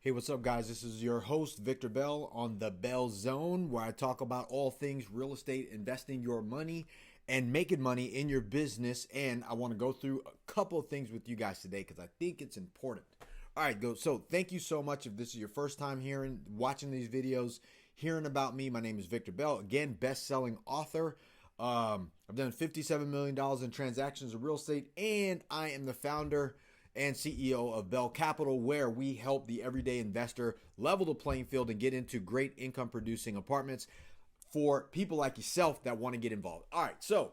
Hey, what's up, guys? This is your host, Victor Bell, on the Bell Zone, where I talk about all things real estate, investing your money, and making money in your business. And I want to go through a couple of things with you guys today because I think it's important. All right, go. So, thank you so much. If this is your first time watching these videos, hearing about me, my name is Victor Bell. Again, best-selling author. I've done $57 million in transactions of real estate, and I am the founder and CEO of Bell Capital, where we help the everyday investor level the playing field and get into great income producing apartments for people like yourself that want to get involved. All right, so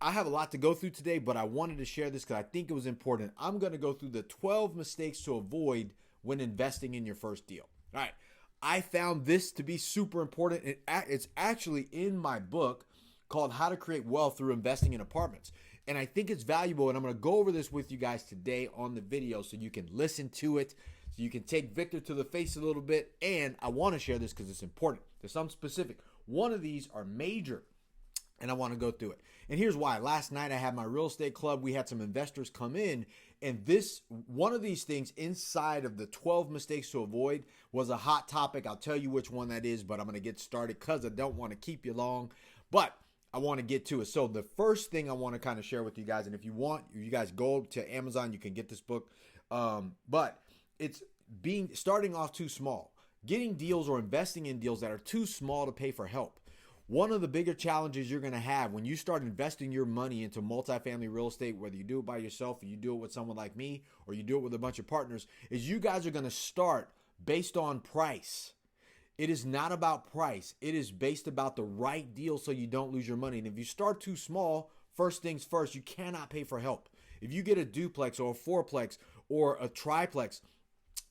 I have a lot to go through today, but I wanted to share this because I think it was important. I'm going to go through the 12 mistakes to avoid when investing in your first deal. All right, I found this to be super important. It's actually in my book called How to Create Wealth Through Investing in Apartments. And I think it's valuable, and I'm going to go over this with you guys today on the video so you can listen to it, so you can take Victor to the face a little bit. And I want to share this because it's important. There's some specific. One of these are major, and I want to go through it. And here's why. Last night I had my real estate club. We had some investors come in, and one of these things inside of the 12 mistakes to avoid was a hot topic. I'll tell you which one that is, but I'm going to get started because I don't want to keep you long. But I want to get to it. So the first thing I want to kind of share with you guys, and if you want, you guys go to Amazon, you can get this book. But it's starting off too small, getting deals or investing in deals that are too small to pay for help. One of the bigger challenges you're going to have when you start investing your money into multifamily real estate, whether you do it by yourself or you do it with someone like me or you do it with a bunch of partners, is you guys are going to start based on price. It is not about price. It is based about the right deal so you don't lose your money. And if you start too small, first things first, you cannot pay for help. If you get a duplex or a fourplex or a triplex,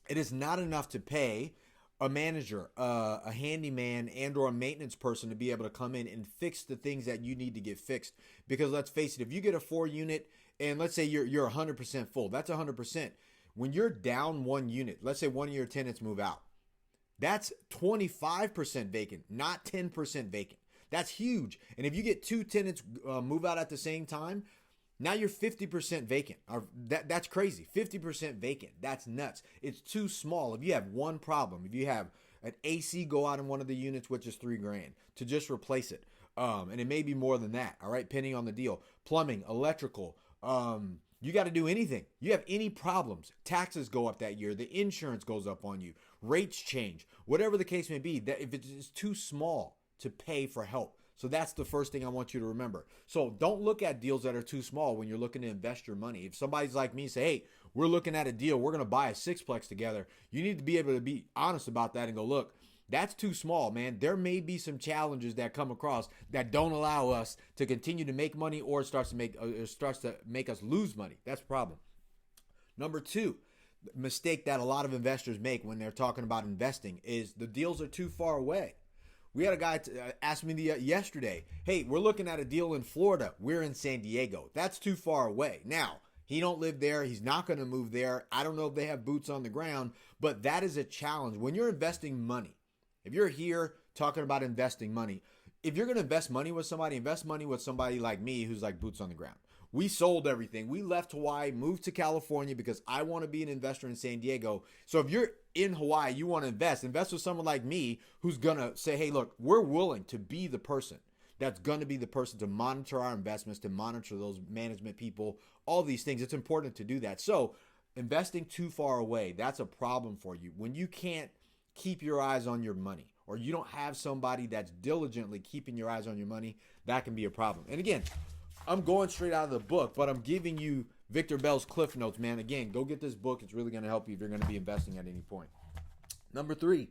it is not enough to pay a manager, a handyman, and or a maintenance person to be able to come in and fix the things that you need to get fixed. Because let's face it, if you get a 4-unit and let's say you're 100% full, that's 100%. When you're down one unit, let's say one of your tenants move out, that's 25% vacant, not 10% vacant. That's huge. And if you get two tenants move out at the same time, now you're 50% vacant. That's crazy. 50% vacant. That's nuts. It's too small. If you have one problem, if you have an AC go out in one of the units, which is $3,000, to just replace it. And it may be more than that, all right, depending on the deal. Plumbing, electrical, you got to do anything. You have any problems, taxes go up that year, the insurance goes up on you, rates change, whatever the case may be, that if it is too small to pay for help. So that's the first thing I want you to remember. So don't look at deals that are too small when you're looking to invest your money. If somebody's like me, say, hey, we're looking at a deal, we're going to buy a sixplex together. You need to be able to be honest about that and go, look, that's too small, man. There may be some challenges that come across that don't allow us to continue to make money, or it starts to make us lose money. That's a problem. Number two, mistake that a lot of investors make when they're talking about investing is the deals are too far away. We had a guy ask me yesterday, hey, we're looking at a deal in Florida. We're in San Diego. That's too far away. Now, he don't live there. He's not going to move there. I don't know if they have boots on the ground, but that is a challenge. When you're investing money, if you're here talking about investing money, if you're going to invest money with somebody, invest money with somebody like me who's like boots on the ground. We sold everything. We left Hawaii, moved to California because I want to be an investor in San Diego. So if you're in Hawaii, you want to invest with someone like me who's going to say, hey, look, we're willing to be the person that's going to be the person to monitor our investments, to monitor those management people, all these things. It's important to do that. So investing too far away, that's a problem for you. When you can't keep your eyes on your money, or you don't have somebody that's diligently keeping your eyes on your money, that can be a problem. And again, I'm going straight out of the book, but I'm giving you Victor Bell's Cliff Notes, man. Again, go get this book. It's really going to help you if you're going to be investing at any point. Number three,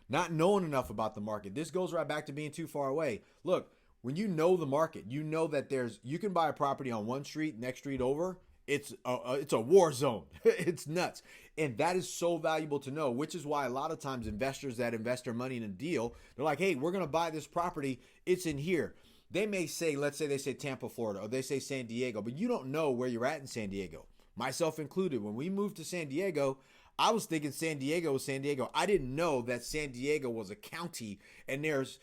not knowing enough about the market. This goes right back to being too far away. Look, when you know the market, you know that you can buy a property on one street, next street over. It's a war zone. It's nuts. And that is so valuable to know, which is why a lot of times investors that invest their money in a deal, they're like, hey, we're going to buy this property. It's in here. They may say, let's say they say Tampa, Florida, or they say San Diego, but you don't know where you're at in San Diego, myself included. When we moved to San Diego, I was thinking San Diego was San Diego. I didn't know that San Diego was a county and there's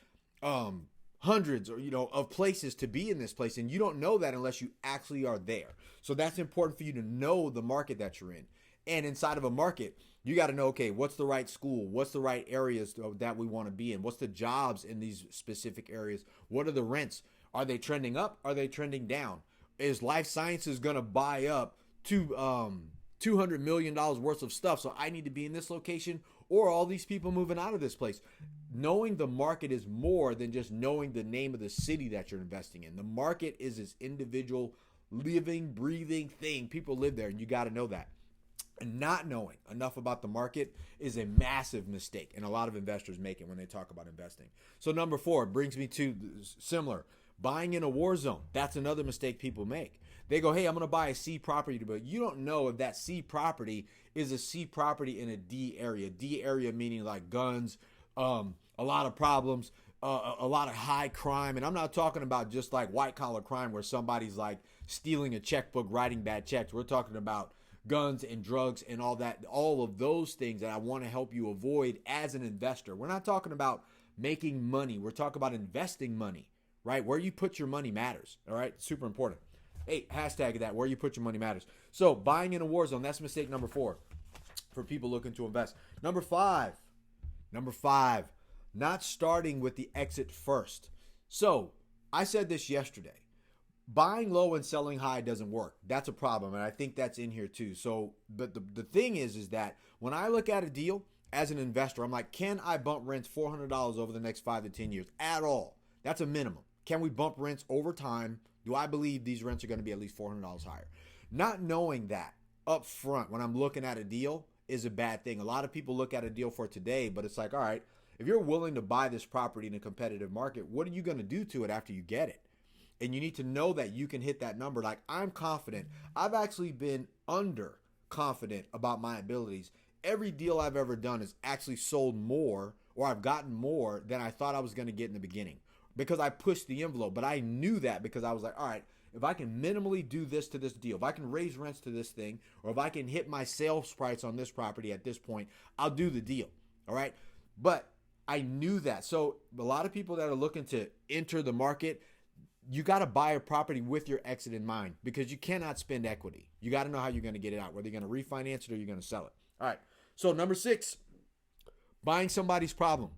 hundreds of places to be in this place. And you don't know that unless you actually are there. So that's important for you to know the market that you're in. And inside of a market, You got to know, okay, what's the right school? What's the right areas that we want to be in? What's the jobs in these specific areas? What are the rents? Are they trending up? Are they trending down? Is life sciences going to buy up to $200 million worth of stuff? So I need to be in this location, or all these people moving out of this place. Knowing the market is more than just knowing the name of the city that you're investing in. The market is this individual, living, breathing thing. People live there, and you got to know that. And not knowing enough about the market is a massive mistake, and a lot of investors make it when they talk about investing. So number 4 brings me to similar. Buying in a war zone. That's another mistake people make. They go, hey, I'm going to buy a C property, but you don't know if that C property is a C property in a D area. D area meaning like guns, a lot of problems, a lot of high crime. And I'm not talking about just like white collar crime where somebody's like stealing a checkbook, writing bad checks. We're talking about guns and drugs and all that, all of those things that I want to help you avoid as an investor. We're not talking about making money. We're talking about investing money, right? Where you put your money matters, all right? Super important. Hey, hashtag that, where you put your money matters. So buying in a war zone, that's mistake number 4 for people looking to invest. Number five, not starting with the exit first. So I said this yesterday. Buying low and selling high doesn't work. That's a problem, and I think that's in here too. So, but the thing is that when I look at a deal as an investor, I'm like, can I bump rents $400 over the next 5 to 10 years at all? That's a minimum. Can we bump rents over time? Do I believe these rents are going to be at least $400 higher? Not knowing that up front when I'm looking at a deal is a bad thing. A lot of people look at a deal for today, but it's like, all right, if you're willing to buy this property in a competitive market, what are you going to do to it after you get it? And you need to know that you can hit that number. Like, I'm confident. I've actually been under confident about my abilities. Every deal I've ever done has actually sold more, or I've gotten more than I thought I was going to get in the beginning because I pushed the envelope. But I knew that because I was like, all right, if I can minimally do this to this deal, if I can raise rents to this thing, or if I can hit my sales price on this property at this point, I'll do the deal. All right. But I knew that. So a lot of people that are looking to enter the market, you got to buy a property with your exit in mind because you cannot spend equity. You got to know how you're going to get it out, whether you're going to refinance it or you're going to sell it. All right. So number 6, buying somebody's problem.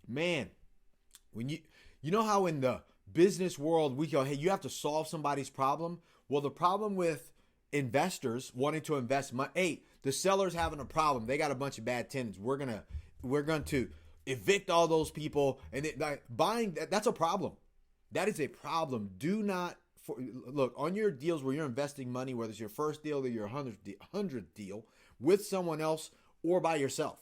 Man, when you know how in the business world we go, hey, you have to solve somebody's problem. Well, the problem with investors wanting to invest money, hey, the seller's having a problem. They got a bunch of bad tenants. We're going to evict all those people, and buying that's a problem. That is a problem. Do not look on your deals where you're investing money, whether it's your first deal or your 100th deal with someone else or by yourself.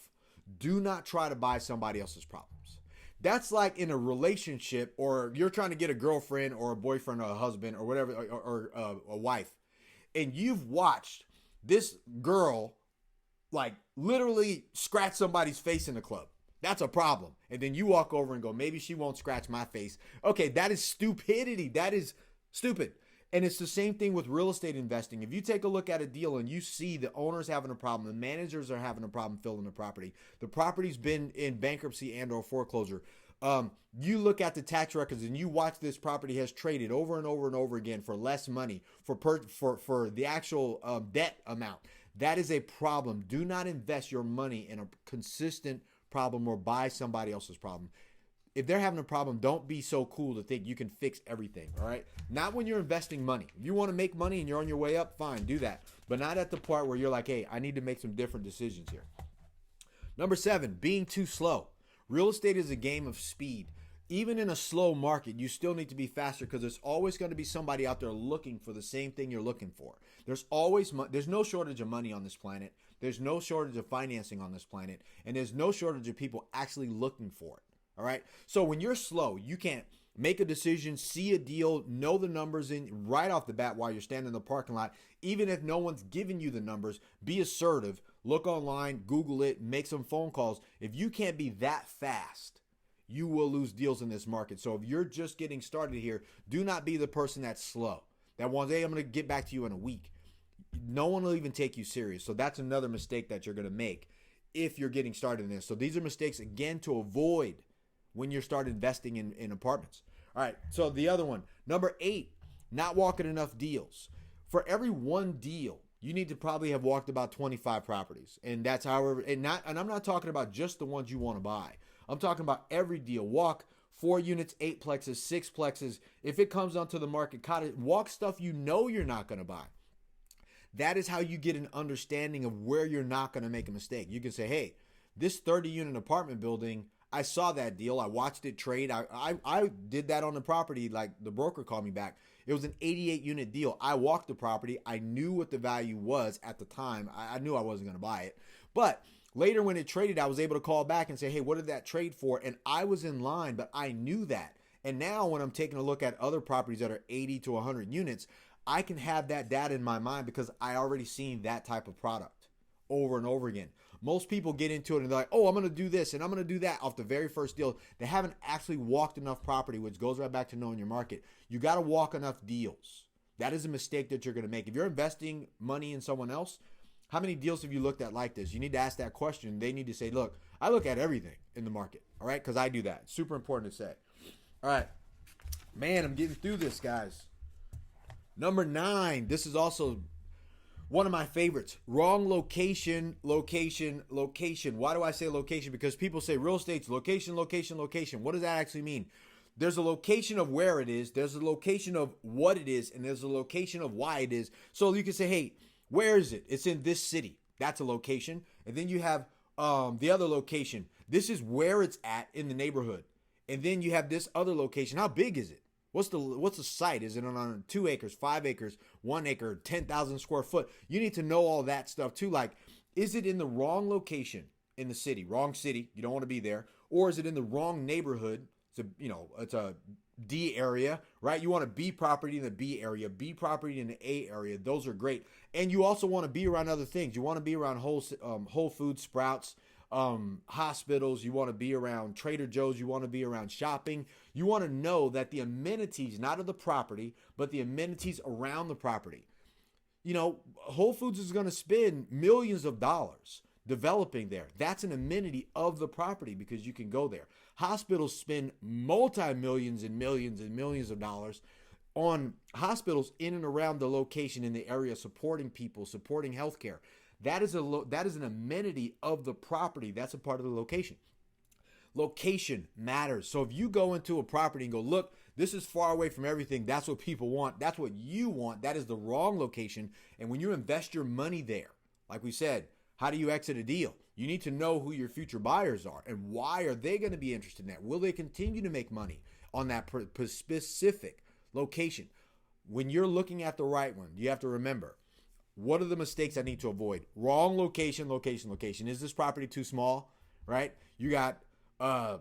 Do not try to buy somebody else's problems. That's like in a relationship, or you're trying to get a girlfriend or a boyfriend or a husband or whatever, or a wife, and you've watched this girl like literally scratch somebody's face in the club. That's a problem. And then you walk over and go, maybe she won't scratch my face. Okay, that is stupidity. That is stupid. And it's the same thing with real estate investing. If you take a look at a deal and you see the owner's having a problem, the managers are having a problem filling the property's been in bankruptcy and or foreclosure. You look at the tax records and you watch this property has traded over and over and over again for less money for the actual debt amount. That is a problem. Do not invest your money in a consistent problem or buy somebody else's problem. If they're having a problem, don't be so cool to think you can fix everything, all right? Not when you're investing money. If you want to make money and you're on your way up, fine, do that. But not at the part where you're like, hey, I need to make some different decisions here. Number 7, being too slow. Real estate is a game of speed. Even in a slow market, you still need to be faster because there's always going to be somebody out there looking for the same thing you're looking for. There's no shortage of money on this planet. There's no shortage of financing on this planet. And there's no shortage of people actually looking for it. All right. So when you're slow, you can't make a decision, see a deal, know the numbers in right off the bat while you're standing in the parking lot. Even if no one's giving you the numbers, be assertive, look online, Google it, make some phone calls. If you can't be that fast, you will lose deals in this market. So if you're just getting started here, do not be the person that's slow. That wants, hey, I'm going to get back to you in a week. No one will even take you serious. So that's another mistake that you're going to make if you're getting started in this. So these are mistakes, again, to avoid when you start investing in apartments. All right, so the other one, number 8, not walking enough deals. For every one deal you need to probably have walked about 25 properties. And that's however, and I'm not talking about just the ones you want to buy. I'm talking about every deal. Walk 4 units, 8 plexes, 6 plexes. If it comes onto the market, walk stuff you know you're not going to buy. That is how you get an understanding of where you're not going to make a mistake. You can say, hey, this 30 unit apartment building, I saw that deal. I watched it trade. I did that on the property. Like the broker called me back. It was an 88 unit deal. I walked the property. I knew what the value was at the time. I knew I wasn't going to buy it. But later when it traded, I was able to call back and say, hey, what did that trade for? And I was in line, but I knew that. And now when I'm taking a look at other properties that are 80 to 100 units, I can have that data in my mind because I already seen that type of product over and over again. Most people get into it and they're like, oh, I'm going to do this and I'm going to do that off the very first deal. They haven't actually walked enough property, which goes right back to knowing your market. You got to walk enough deals. That is a mistake that you're going to make. If you're investing money in someone else, how many deals have you looked at like this? You need to ask that question. They need to say, look, I look at everything in the market, all right? Because I do that. Super important to say. All right. Man, I'm getting through this, guys. Number 9, this is also one of my favorites. Wrong location, location, location. Why do I say location? Because people say real estate's location, location, location. What does that actually mean? There's a location of where it is. There's a location of what it is. And there's a location of why it is. So you can say, hey, where is it? It's in this city. That's a location. And then you have the other location. This is where it's at in the neighborhood. And then you have this other location. How big is it? What's the site? Is it on 2 acres, 5 acres, 1 acre, 10,000 square foot? You need to know all that stuff too. Like, is it in the wrong location in the city? Wrong city. You don't want to be there. Or is it in the wrong neighborhood? It's a D area, right? You want a B property in the B area, B property in the A area. Those are great. And you also want to be around other things. You want to be around Whole Foods, Sprouts, hospitals. You want to be around Trader Joe's. You want to be around shopping. You want to know that the amenities, not of the property, but the amenities around the property. You know, Whole Foods is going to spend millions of dollars developing there. That's an amenity of the property because you can go there. Hospitals spend multi-millions and millions and millions of dollars on hospitals in and around the location in the area, supporting people, supporting healthcare. That is an amenity of the property. That's a part of the location. Location matters. So if you go into a property and go, look, this is far away from everything. That's what people want. That's what you want. That is the wrong location. And when you invest your money there, like we said, how do you exit a deal? You need to know who your future buyers are and why are they going to be interested in that? Will they continue to make money on that specific location? When you're looking at the right one, you have to remember, what are the mistakes I need to avoid? Wrong location, location, location. Is this property too small, right? You got, 80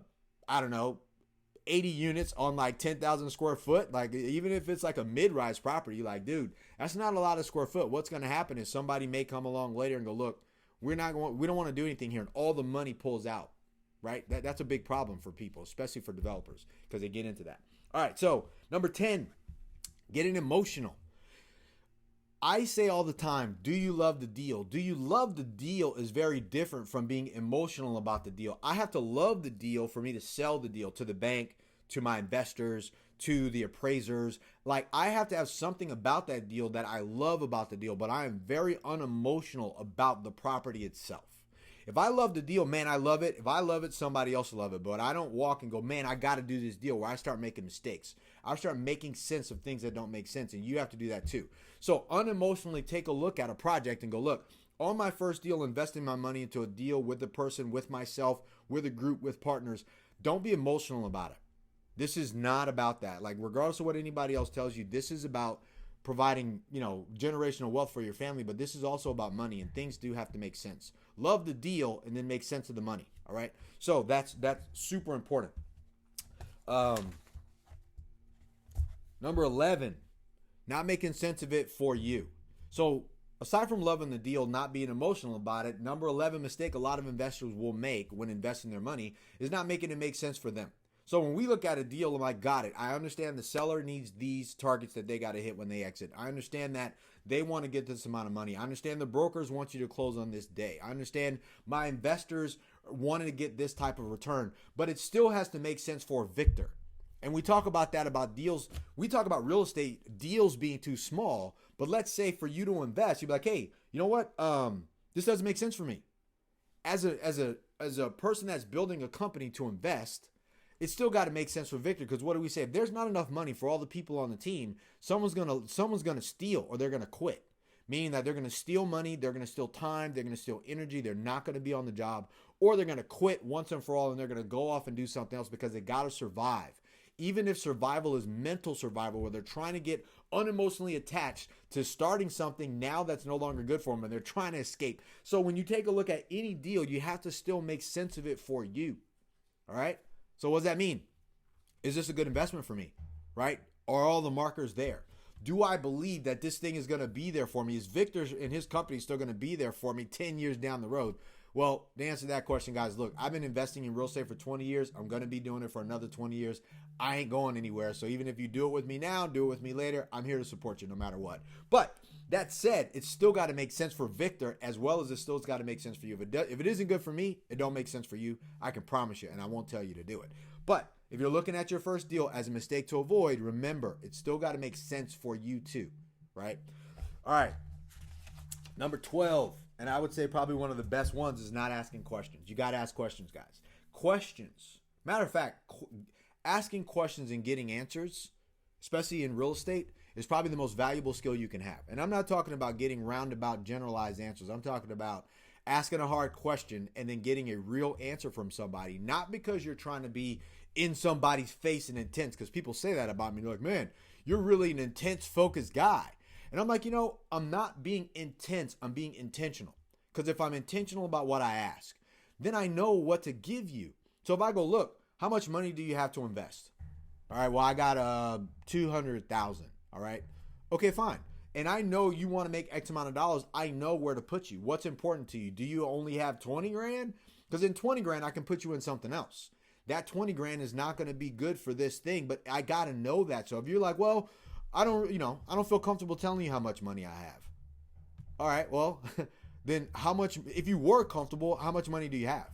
units on like 10,000 square foot. Like even if it's like a mid-rise property, like, dude, that's not a lot of square foot. What's going to happen is somebody may come along later and go, look, we don't want to do anything here. And all the money pulls out, right? That's a big problem for people, especially for developers, because they get into that. All right. So number 10, getting emotional. I say all the time, do you love the deal? Do you love the deal is very different from being emotional about the deal. I have to love the deal for me to sell the deal to the bank, to my investors, to the appraisers. Like, I have to have something about that deal that I love about the deal, but I am very unemotional about the property itself. If I love the deal, man, I love it. If I love it, somebody else will love it. But I don't walk and go, man, I got to do this deal, where I start making mistakes. I start making sense of things that don't make sense, and you have to do that too. So unemotionally take a look at a project and go, look, on my first deal, investing my money into a deal with the person, with myself, with a group, with partners, don't be emotional about it. This is not about that. Like, regardless of what anybody else tells you, this is about providing, generational wealth for your family, but this is also about money, and things do have to make sense. Love the deal and then make sense of the money. All right. So that's super important. Number 11, not making sense of it for you. So aside from loving the deal, not being emotional about it, number 11 mistake a lot of investors will make when investing their money is not making it make sense for them. So when we look at a deal, I'm like, got it. I understand the seller needs these targets that they got to hit when they exit. I understand that they want to get this amount of money. I understand the brokers want you to close on this day. I understand my investors wanted to get this type of return, but it still has to make sense for Victor. And we talk about that about deals. We talk about real estate deals being too small. But let's say for you to invest, you'd be like, hey, you know what? This doesn't make sense for me. As a person that's building a company to invest, it's still got to make sense for Victor, because what do we say? If there's not enough money for all the people on the team, someone's gonna steal, or they're gonna quit. Meaning that they're gonna steal money, they're gonna steal time, they're gonna steal energy, they're not gonna be on the job, or they're gonna quit once and for all, and they're gonna go off and do something else because they gotta survive. Even if survival is mental survival, where they're trying to get unemotionally attached to starting something now that's no longer good for them, and they're trying to escape. So when you take a look at any deal, you have to still make sense of it for you. All right? So what does that mean? Is this a good investment for me? Right? Are all the markers there? Do I believe that this thing is going to be there for me? Is Victor and his company still going to be there for me 10 years down the road? Well, to answer that question, guys, look, I've been investing in real estate for 20 years. I'm going to be doing it for another 20 years. I ain't going anywhere. So even if you do it with me now, do it with me later, I'm here to support you no matter what. But that said, it's still got to make sense for Victor, as well as it still's got to make sense for you. If it isn't good for me, it don't make sense for you. I can promise you, and I won't tell you to do it. But if you're looking at your first deal as a mistake to avoid, remember, it's still got to make sense for you too, right? All right. Number 12, and I would say probably one of the best ones, is not asking questions. You got to ask questions, guys. Questions. Matter of fact, asking questions and getting answers, especially in real estate, is probably the most valuable skill you can have. And I'm not talking about getting roundabout generalized answers. I'm talking about asking a hard question and then getting a real answer from somebody, not because you're trying to be in somebody's face and intense, because people say that about me. They're like, man, you're really an intense, focused guy. And I'm like, I'm not being intense. I'm being intentional. Because if I'm intentional about what I ask, then I know what to give you. So if I go, look, how much money do you have to invest? All right, well, I got 200,000. All right. Okay, fine. And I know you want to make X amount of dollars. I know where to put you. What's important to you? Do you only have 20 grand? Because in 20 grand, I can put you in something else. That 20 grand is not going to be good for this thing, but I got to know that. So if you're like, well, I don't feel comfortable telling you how much money I have. All right, well, then how much, if you were comfortable, how much money do you have?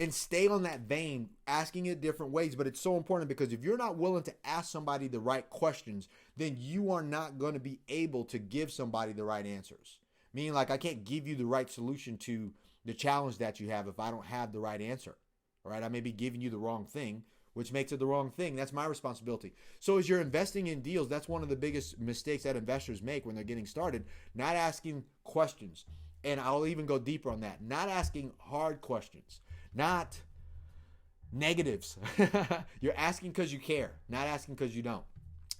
And stay on that vein, asking it different ways. But it's so important, because if you're not willing to ask somebody the right questions, then you are not going to be able to give somebody the right answers. Meaning, like, I can't give you the right solution to the challenge that you have if I don't have the right answer. All right, I may be giving you the wrong thing, which makes it the wrong thing. That's my responsibility. So as you're investing in deals, that's one of the biggest mistakes that investors make when they're getting started, not asking questions. And I'll even go deeper on that. Not asking hard questions. Not negatives. You're asking because you care, not asking because you don't.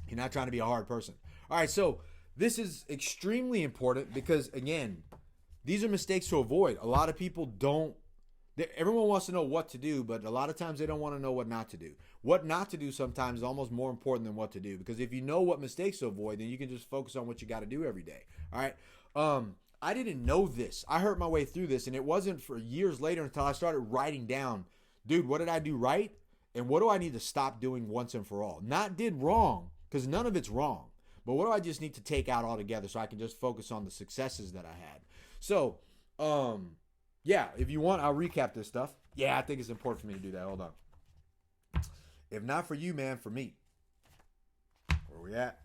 You're not trying to be a hard person. All right, so this is extremely important because, again, these are mistakes to avoid. A lot of people don't. Everyone wants to know what to do, but a lot of times they don't want to know what not to do. What not to do sometimes is almost more important than what to do, because if you know what mistakes to avoid, then you can just focus on what you got to do every day. All right. I didn't know this. I hurt my way through this, and it wasn't for years later until I started writing down, dude, what did I do right? And what do I need to stop doing once and for all? Not did wrong, because none of it's wrong. But what do I just need to take out altogether so I can just focus on the successes that I had? So, yeah, if you want, I'll recap this stuff. Yeah, I think it's important for me to do that. Hold on. If not for you, man, for me. Where we at?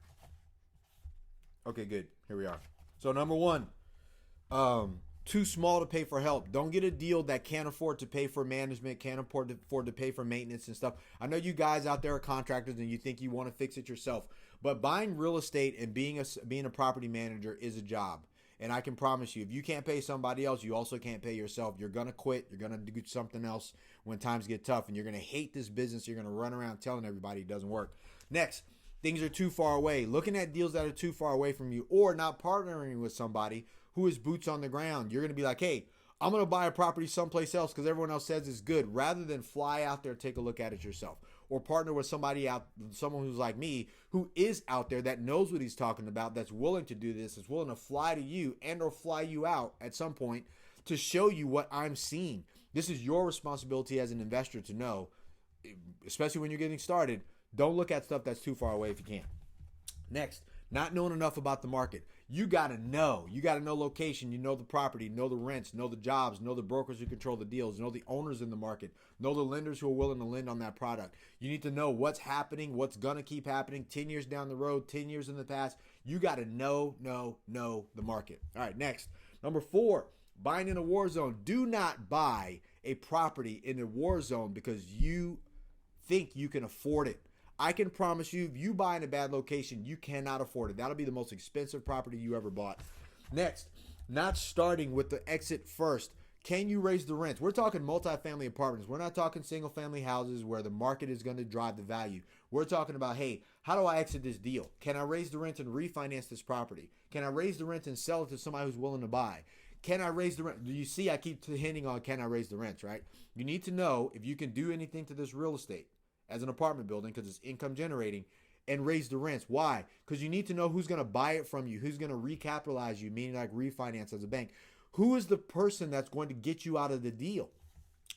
Okay, good. Here we are. So number one, too small to pay for help. Don't get a deal that can't afford to pay for management, can't afford to pay for maintenance and stuff. I know you guys out there are contractors and you think you want to fix it yourself, but buying real estate and being a property manager is a job. And I can promise you, if you can't pay somebody else, you also can't pay yourself. You're going to quit. You're going to do something else when times get tough, and you're going to hate this business. You're going to run around telling everybody it doesn't work. Next, things are too far away. Looking at deals that are too far away from you, or not partnering with somebody who is boots on the ground. You're going to be like, hey, I'm going to buy a property someplace else because everyone else says it's good, rather than fly out there and take a look at it yourself. Or partner with someone who's like me, who is out there, that knows what he's talking about, that's willing to do this, is willing to fly to you and or fly you out at some point to show you what I'm seeing. This is your responsibility as an investor to know, especially when you're getting started. Don't look at stuff that's too far away if you can. Next, not knowing enough about the market. You got to know. You got to know location. You know the property, know the rents, know the jobs, know the brokers who control the deals, know the owners in the market, know the lenders who are willing to lend on that product. You need to know what's happening, what's going to keep happening 10 years down the road, 10 years in the past. You got to know the market. All right, next. Number 4, buying in a war zone. Do not buy a property in a war zone because you think you can afford it. I can promise you, if you buy in a bad location, you cannot afford it. That'll be the most expensive property you ever bought. Next, not starting with the exit first. Can you raise the rents? We're talking multifamily apartments. We're not talking single family houses where the market is going to drive the value. We're talking about, hey, how do I exit this deal? Can I raise the rent and refinance this property? Can I raise the rent and sell it to somebody who's willing to buy? Can I raise the rent? Do you see I keep hinting on can I raise the rents, right? You need to know if you can do anything to this real estate as an apartment building because it's income generating and raise the rents. Why? Because you need to know who's going to buy it from you, who's going to recapitalize you, meaning like refinance as a bank. Who is the person that's going to get you out of the deal?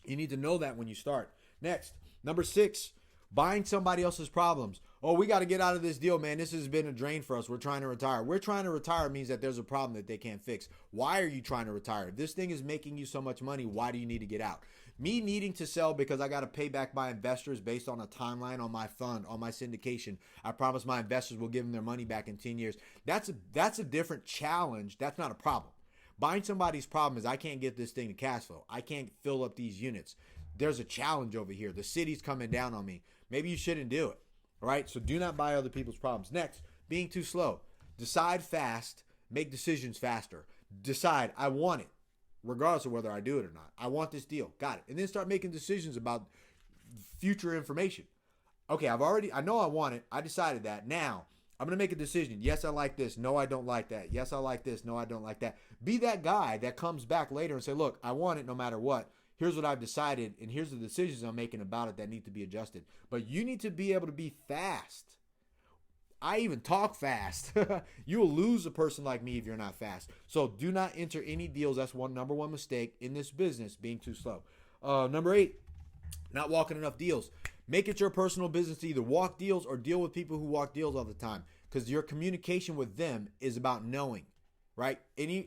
You need to know that when you start. Next, number 6, buying somebody else's problems. Oh, we got to get out of this deal, man. This has been a drain for us. We're trying to retire. We're trying to retire means that there's a problem that they can't fix. Why are you trying to retire? If this thing is making you so much money, why do you need to get out? Me needing to sell because I got to pay back my investors based on a timeline on my fund, on my syndication. I promise my investors will give them their money back in 10 years. That's a different challenge. That's not a problem. Buying somebody's problem is I can't get this thing to cash flow. I can't fill up these units. There's a challenge over here. The city's coming down on me. Maybe you shouldn't do it. All right? So do not buy other people's problems. Next, being too slow. Decide fast. Make decisions faster. Decide, I want it, regardless of whether I do it or not. I want this deal. Got it. And then start making decisions about future information. Okay, I know I want it. I decided that. Now, I'm going to make a decision. Yes, I like this. No, I don't like that. Yes, I like this. No, I don't like that. Be that guy that comes back later and say, look, I want it no matter what. Here's what I've decided, and here's the decisions I'm making about it that need to be adjusted. But you need to be able to be fast. I even talk fast. You will lose a person like me if you're not fast. So do not enter any deals. That's number one mistake in this business, being too slow. Number 8, not walking enough deals. Make it your personal business to either walk deals or deal with people who walk deals all the time, because your communication with them is about knowing, right?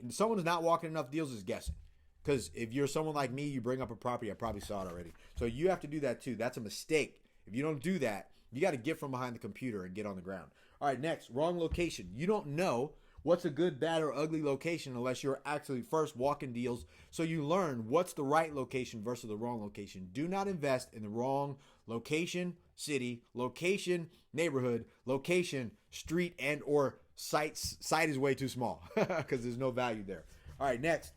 Someone who's not walking enough deals is guessing. Because if you're someone like me, you bring up a property, I probably saw it already. So you have to do that too. That's a mistake. If you don't do that, you got to get from behind the computer and get on the ground. All right, next, wrong location. You don't know what's a good, bad, or ugly location unless you're actually first walking deals. So you learn what's the right location versus the wrong location. Do not invest in the wrong location, city, location, neighborhood, location, street, and or site. Site is way too small because there's no value there. All right, next.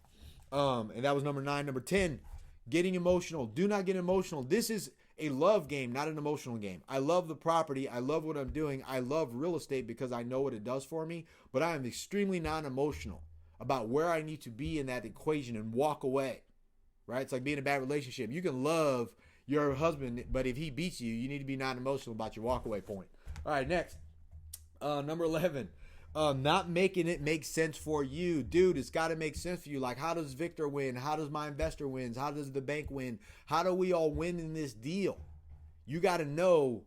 And that was number 9. Number 10, getting emotional. Do not get emotional. This is a love game, not an emotional game. I love the property. I love what I'm doing. I love real estate because I know what it does for me, but I am extremely non-emotional about where I need to be in that equation and walk away, right? It's like being in a bad relationship. You can love your husband, but if he beats you, you need to be non-emotional about your walkaway point. All right, next. Number 11. Not making it make sense for you. Dude, it's got to make sense for you. Like, how does Victor win? How does my investor win? How does the bank win? How do we all win in this deal? You got to know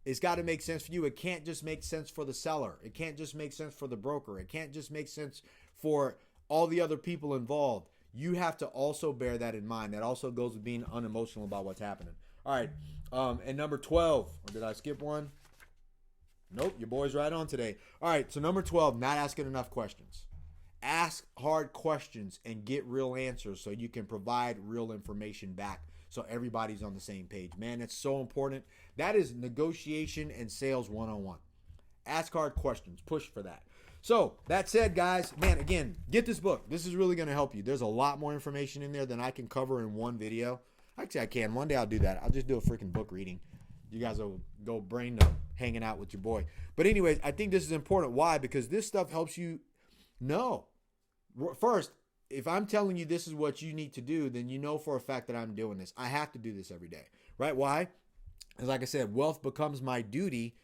it's got to make sense for you. It can't just make sense for the seller. It can't just make sense for the broker. It can't just make sense for all the other people involved. You have to also bear that in mind. That also goes with being unemotional about what's happening. All right. And number 12. Or did I skip one? Nope, your boy's right on today. All right, so number 12, not asking enough questions. Ask hard questions and get real answers so you can provide real information back so everybody's on the same page. Man, that's so important. That is negotiation and sales 101. Ask hard questions. Push for that. So, that said, guys, man, again, get this book. This is really going to help you. There's a lot more information in there than I can cover in one video. Actually, I can. One day I'll do that. I'll just do a freaking book reading. You guys will go brain numb hanging out with your boy. But anyways, I think this is important. Why? Because this stuff helps you know. First, if I'm telling you this is what you need to do, then you know for a fact that I'm doing this. I have to do this every day. Right? Why? Because like I said, wealth becomes my duty.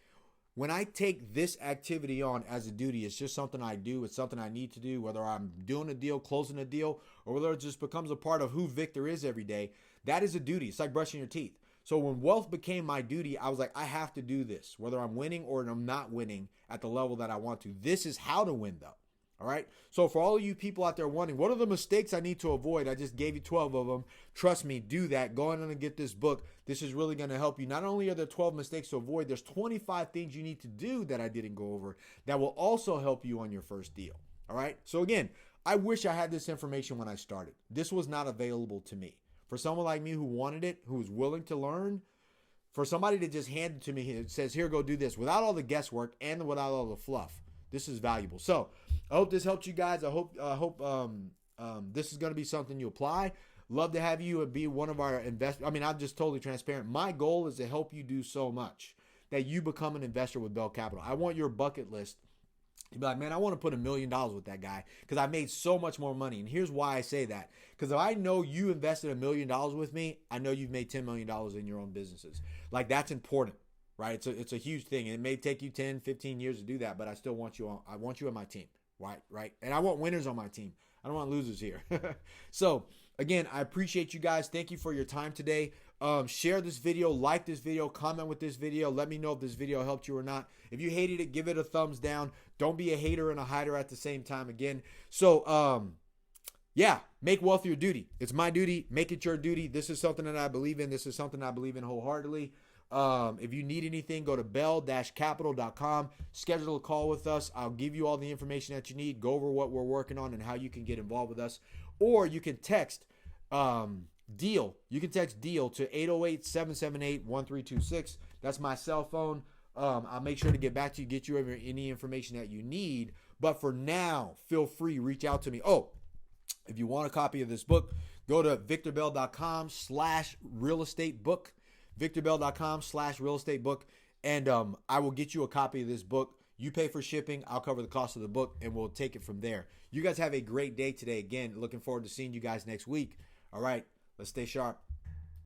When I take this activity on as a duty, it's just something I do. It's something I need to do, whether I'm doing a deal, closing a deal, or whether it just becomes a part of who Victor is every day. That is a duty. It's like brushing your teeth. So when wealth became my duty, I was like, I have to do this, whether I'm winning or I'm not winning at the level that I want to. This is how to win, though. All right. So for all of you people out there wondering, what are the mistakes I need to avoid? I just gave you 12 of them. Trust me, do that. Go on and get this book. This is really going to help you. Not only are there 12 mistakes to avoid, there's 25 things you need to do that I didn't go over that will also help you on your first deal. All right. So again, I wish I had this information when I started. This was not available to me. For someone like me who wanted it, who was willing to learn, for somebody to just hand it to me, it says, here, go do this without all the guesswork and without all the fluff. This is valuable. So I hope this helped you guys. I hope this is going to be something you apply. Love to have you be one of our investors. I mean, I'm just totally transparent. My goal is to help you do so much that you become an investor with Bell Capital. I want your bucket list. You'd be like, man, I want to put $1 million with that guy because I made so much more money. And here's why I say that. Because if I know you invested $1 million with me, I know you've made $10 million in your own businesses. Like, that's important. Right? It's a huge thing. And it may take you 10, 15 years to do that, but I still want you on. I want you on my team. Right? And I want winners on my team. I don't want losers here. So, again, I appreciate you guys. Thank you for your time today. Share this video, like this video, comment with this video. Let me know if this video helped you or not. If you hated it, give it a thumbs down. Don't be a hater and a hider at the same time again. So, yeah, make wealth your duty. It's my duty. Make it your duty. This is something that I believe in. This is something I believe in wholeheartedly. If you need anything, go to bell-capital.com, schedule a call with us. I'll give you all the information that you need, go over what we're working on and how you can get involved with us. Or you can text DEAL. You can text DEAL to 808-778-1326. That's my cell phone. I'll make sure to get back to you, get you any information that you need. But for now, feel free, reach out to me. Oh, if you want a copy of this book, go to victorbell.com/real estate book. victorbell.com/real estate book, and I will get you a copy of this book. You pay for shipping, I'll cover the cost of the book, and we'll take it from there. You guys have a great day today. Again, looking forward to seeing you guys next week. All right, let's stay sharp.